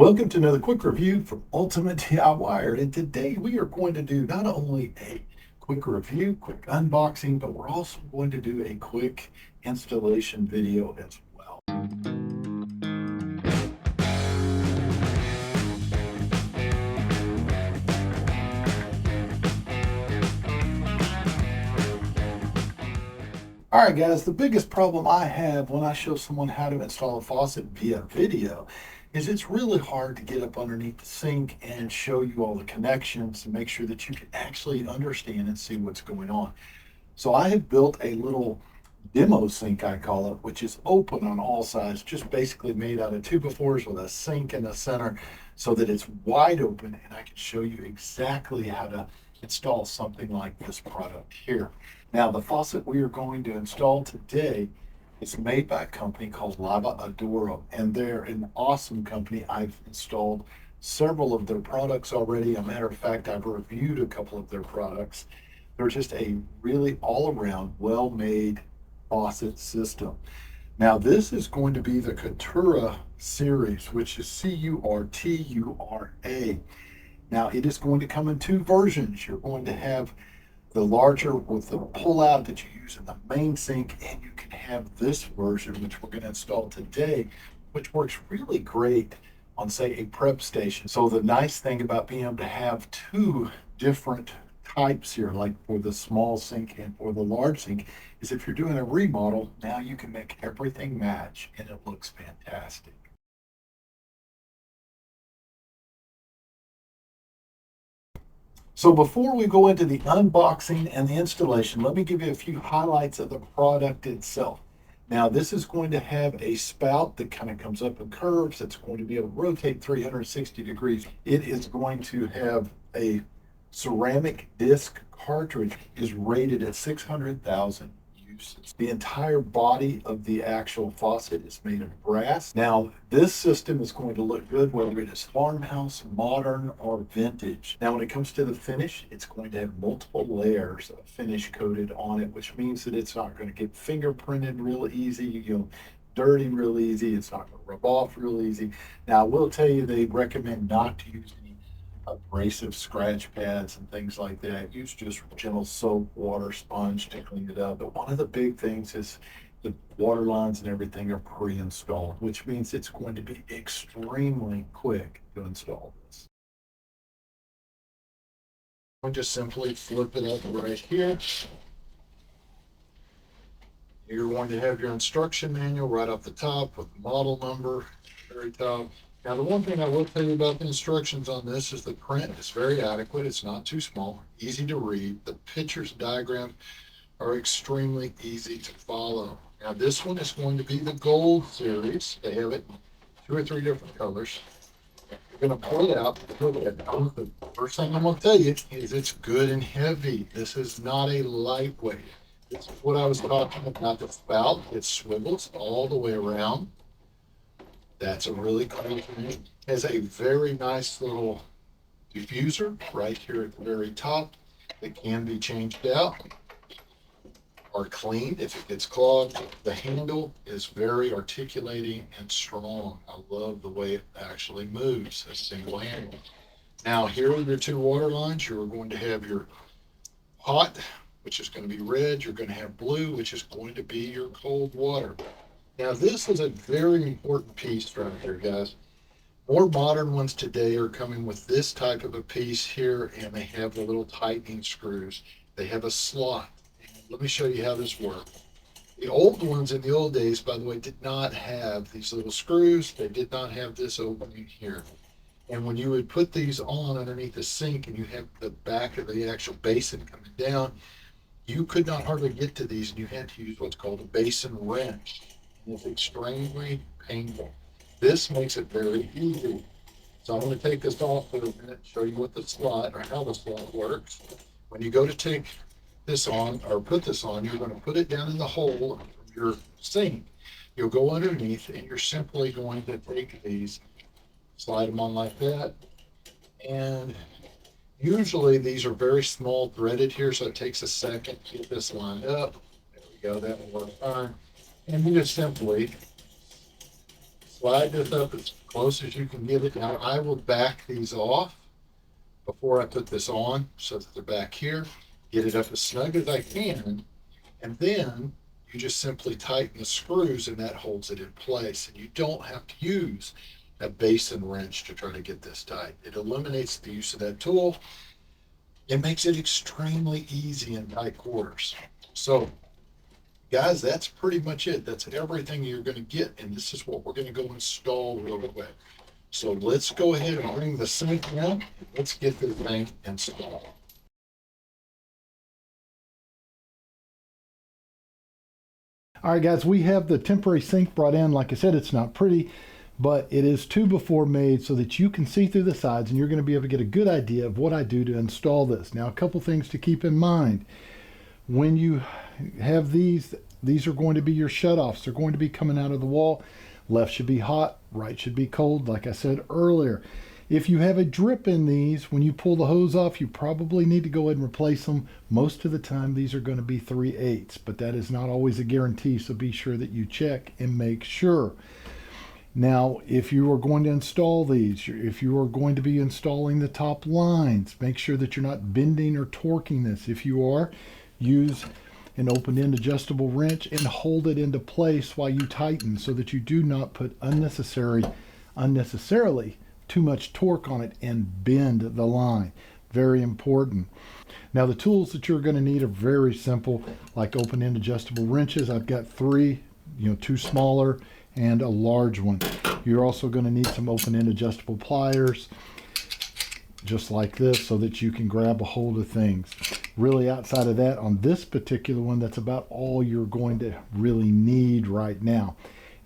Welcome to another quick review from Ultimate DIY, and today we are going to do not only a quick review, quick unboxing, but we're also going to do a quick installation video as well. All right, guys, the biggest problem I have when I show someone how to install a faucet via video is it's really hard to get up underneath the sink and show you all the connections and make sure that you can actually understand and see what's going on. So I have built a little demo sink, I call it, which is open on all sides, just basically made out of 2x4s with a sink in the center so that it's wide open, and I can show you exactly how to install something like this product here. Now, the faucet we are going to install today is made by a company called Odoro, and they're an awesome company. I've installed several of their products already. A matter of fact, I've reviewed a couple of their products. They're just a really all-around, well-made faucet system. Now, this is going to be the Curtura series, which is Curtura. Now, it is going to come in two versions. You're going to have the larger with the pull-out that you use in the main sink, and you can have this version, which we're going to install today, which works really great on, say, a prep station. So the nice thing about being able to have two different types here, like for the small sink and for the large sink, is if you're doing a remodel, now you can make everything match and it looks fantastic. So before we go into the unboxing and the installation, let me give you a few highlights of the product itself. Now, this is going to have a spout that kind of comes up and curves. It's going to be able to rotate 360 degrees. It is going to have a ceramic disc cartridge, is rated at 600,000 uses. The entire body of the actual faucet is made of brass. Now, this system is going to look good whether it is farmhouse, modern, or vintage. Now, when it comes to the finish, it's going to have multiple layers of finish coated on it, which means that it's not going to get fingerprinted real easy, dirty real easy. It's not going to rub off real easy. Now, I will tell you, they recommend not to use abrasive scratch pads and things like that. Use just gentle soap, water, sponge to clean it up. But one of the big things is the water lines and everything are pre-installed, which means it's going to be extremely quick to install this. I'll just simply flip it up right here. You're going to have your instruction manual right off the top with the model number, very top. Now, the one thing I will tell you about the instructions on this is the print is very adequate. It's not too small, easy to read. The pictures and diagrams are extremely easy to follow. Now, this one is going to be the gold series. They have it in 2 or 3 different colors. You're going to pull it out. The first thing I'm going to tell you is it's good and heavy. This is not a lightweight. This is what I was talking about, the spout. It swivels all the way around. That's a really cool thing. It has a very nice little diffuser right here at the very top that can be changed out or cleaned if it gets clogged. The handle is very articulating and strong. I love the way it actually moves, a single handle. Now, here are your 2 water lines. You're going to have your hot, which is going to be red. You're going to have blue, which is going to be your cold water. Now, this is a very important piece right here, guys. More modern ones today are coming with this type of a piece here, and they have the little tightening screws. They have a slot. Let me show you how this works. The old ones in the old days, by the way, did not have these little screws. They did not have this opening here. And when you would put these on underneath the sink and you have the back of the actual basin coming down, you could not hardly get to these, and you had to use what's called a basin wrench. It's extremely painful. This makes it very easy. So I'm going to take this off for a minute and show you what the slot or how the slot works. When you go to take this on or put this on, you're going to put it down in the hole of your sink. You'll go underneath and you're simply going to take these, slide them on like that. And usually these are very small threaded here, so it takes a second to get this lined up. There we go, that will work fine. And you just simply slide this up as close as you can get it. Now I will back these off before I put this on so that they're back here. Get it up as snug as I can, and then you just simply tighten the screws and that holds it in place. And you don't have to use a basin wrench to try to get this tight. It eliminates the use of that tool. It makes it extremely easy in tight quarters. So guys, that's pretty much it. That's everything you're going to get. And this is what we're going to go install real quick. So let's go ahead and bring the sink in. Let's get this thing installed. All right, guys, we have the temporary sink brought in. Like I said, it's not pretty, but it is 2x4 made so that you can see through the sides and you're going to be able to get a good idea of what I do to install this. Now, a couple things to keep in mind. When you have these are going to be your shutoffs. They're going to be coming out of the wall. Left should be hot, right should be cold, like I said earlier. If you have a drip in these, when you pull the hose off, you probably need to go ahead and replace them. Most of the time, these are going to be 3/8, but that is not always a guarantee, so be sure that you check and make sure. Now, if you are going to install these, if you are going to be installing the top lines, make sure that you're not bending or torquing this. If you are, use an open-end adjustable wrench and hold it into place while you tighten so that you do not put unnecessarily too much torque on it and bend the line. Very important. Now, the tools that you're going to need are very simple, like open-end adjustable wrenches. I've got 3, 2 smaller and a large one. You're also going to need some open-end adjustable pliers, just like this, so that you can grab a hold of things. Really, outside of that, on this particular one, that's about all you're going to really need right now.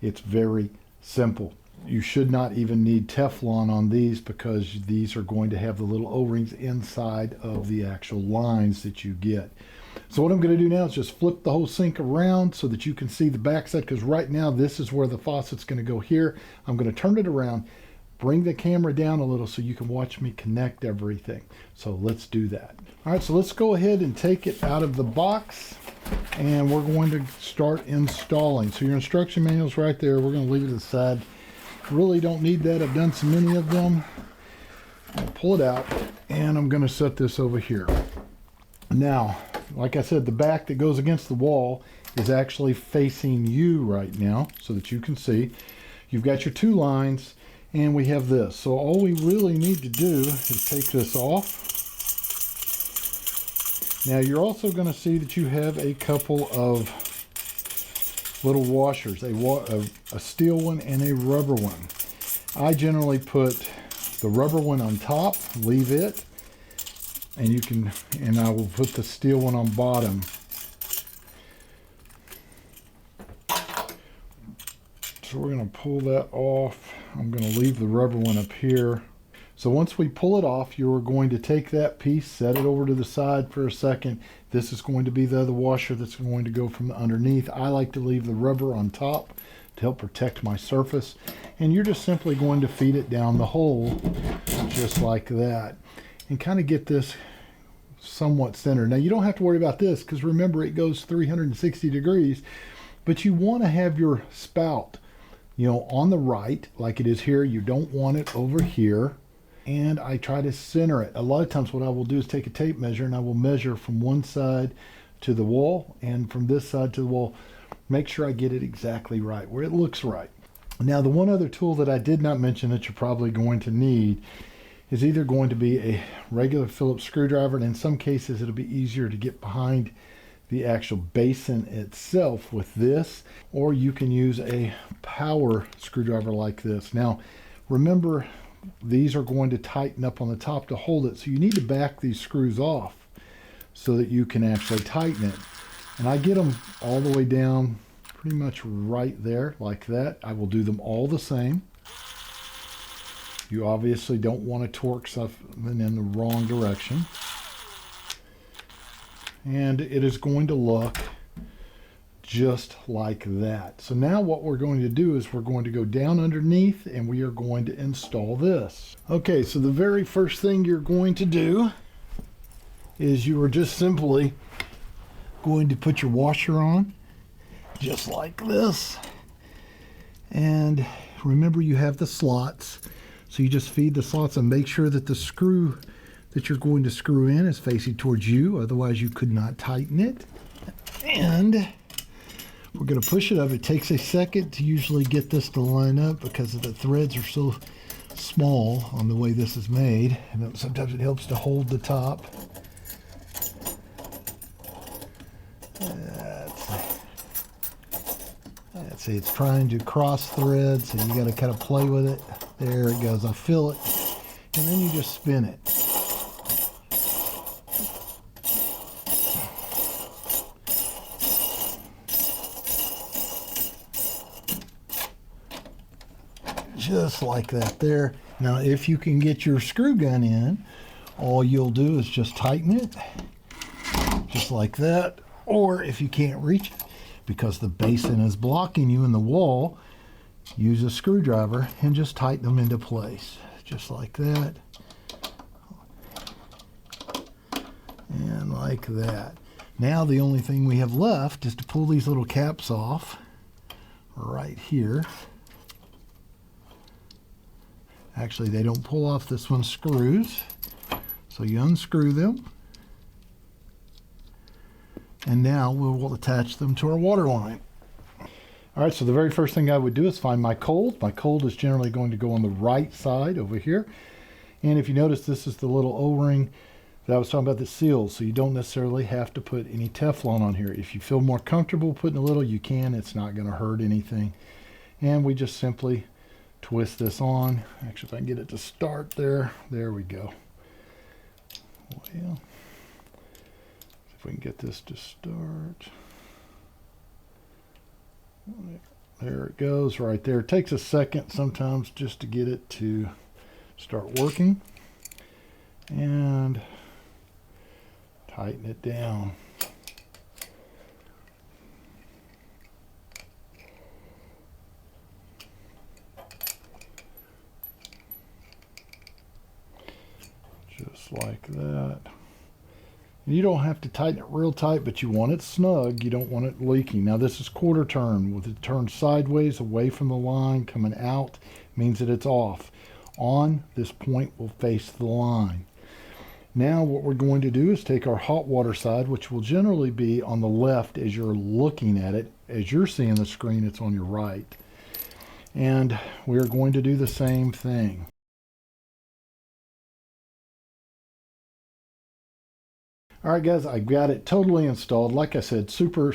It's very simple. You should not even need Teflon on these because these are going to have the little O-rings inside of the actual lines that you get. So what I'm going to do now is just flip the whole sink around so that you can see the backside, because right now this is where the faucet's going to go here. I'm going to turn it around, bring the camera down a little so you can watch me connect everything. So let's do that. All right, so let's go ahead and take it out of the box and we're going to start installing. So your instruction manual's right there. We're going to leave it aside. Really don't need that. I've done so many of them. I'll pull it out and I'm going to set this over here. Now, like I said, the back that goes against the wall is actually facing you right now so that you can see. You've got your 2 lines and we have this. So all we really need to do is take this off. Now you're also going to see that you have a couple of little washers, a steel one and a rubber one. I generally put the rubber one on top, leave it, and I will put the steel one on bottom. So we're going to pull that off. I'm going to leave the rubber one up here. So once we pull it off, you're going to take that piece, set it over to the side for a second. This is going to be the other washer that's going to go from the underneath. I like to leave the rubber on top to help protect my surface. And you're just simply going to feed it down the hole just like that and kind of get this somewhat centered. Now you don't have to worry about this because remember it goes 360 degrees, but you want to have your spout, on the right like it is here. You don't want it over here. And I try to center it. A lot of times what I will do is take a tape measure and I will measure from one side to the wall and from this side to the wall. Make sure I get it exactly right, where it looks right. Now the one other tool that I did not mention that you're probably going to need is either going to be a regular Phillips screwdriver, and in some cases it'll be easier to get behind the actual basin itself with this, or you can use a power screwdriver like this. Now remember, these are going to tighten up on the top to hold it, so you need to back these screws off so that you can actually tighten it. And I get them all the way down pretty much right there like that. I will do them all the same. You obviously don't want to torque something in the wrong direction, and it is going to look just like that. So now what we're going to do is we're going to go down underneath and we are going to install this. Okay, so the very first thing you're going to do is you are just simply going to put your washer on just like this, and remember you have the slots. So you just feed the slots and make sure that the screw that you're going to screw in is facing towards you. Otherwise you could not tighten it. And we're going to push it up. It takes a second to usually get this to line up because the threads are so small on the way this is made. And sometimes it helps to hold the top. See, it's trying to cross thread, so you got to kind of play with it. There it goes. I feel it. And then you just spin it. Just like that there. Now, if you can get your screw gun in, all you'll do is just tighten it, just like that. Or if you can't reach it, because the basin is blocking you in the wall, use a screwdriver and just tighten them into place, just like that. And like that. Now the only thing we have left is to pull these little caps off right here. Actually, they don't pull off. This one screws. So you unscrew them. And now we'll attach them to our water line. All right, so the very first thing I would do is find my cold. My cold is generally going to go on the right side over here. And if you notice, this is the little O-ring that I was talking about that seals, so you don't necessarily have to put any Teflon on here. If you feel more comfortable putting a little, you can. It's not going to hurt anything. And we just simply twist this on. Actually, if I can get it to start there. There we go. Well, if we can get this to start. There it goes right there. It takes a second sometimes just to get it to start working. And tighten it down. Just like that. And you don't have to tighten it real tight, but you want it snug. You don't want it leaking. Now this is quarter turn. With it turned sideways away from the line, coming out means that it's off. On, this point will face the line. Now what we're going to do is take our hot water side, which will generally be on the left as you're looking at it. As you're seeing the screen, it's on your right. And we're going to do the same thing. All right, guys, I got it totally installed. Like I said, super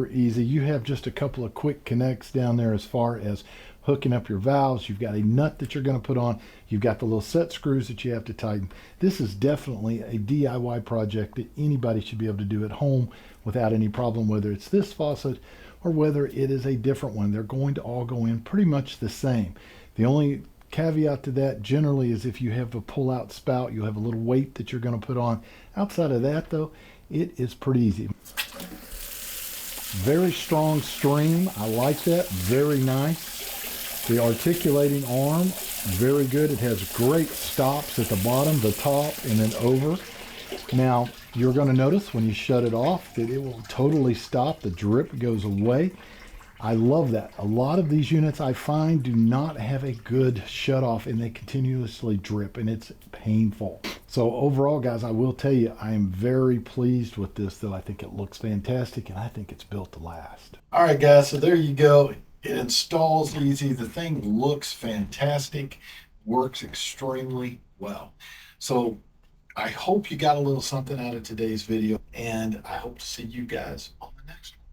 easy. You have just a couple of quick connects down there as far as hooking up your valves. You've got a nut that you're going to put on. You've got the little set screws that you have to tighten. This is definitely a DIY project that anybody should be able to do at home without any problem, whether it's this faucet or whether it is a different one. They're going to all go in pretty much the same. The only caveat to that generally is if you have a pull-out spout, you have a little weight that you're going to put on. Outside of that, though, it is pretty easy. Very strong stream. I like that. Very nice. The articulating arm, very good. It has great stops at the bottom, the top, and then over. Now, you're going to notice when you shut it off that it will totally stop. The drip goes away. I love that. A lot of these units I find do not have a good shut off and they continuously drip and it's painful. So overall, guys, I will tell you, I am very pleased with this, though. I think it looks fantastic and I think it's built to last. All right, guys, so there you go. It installs easy. The thing looks fantastic, works extremely well. So I hope you got a little something out of today's video and I hope to see you guys on the next one.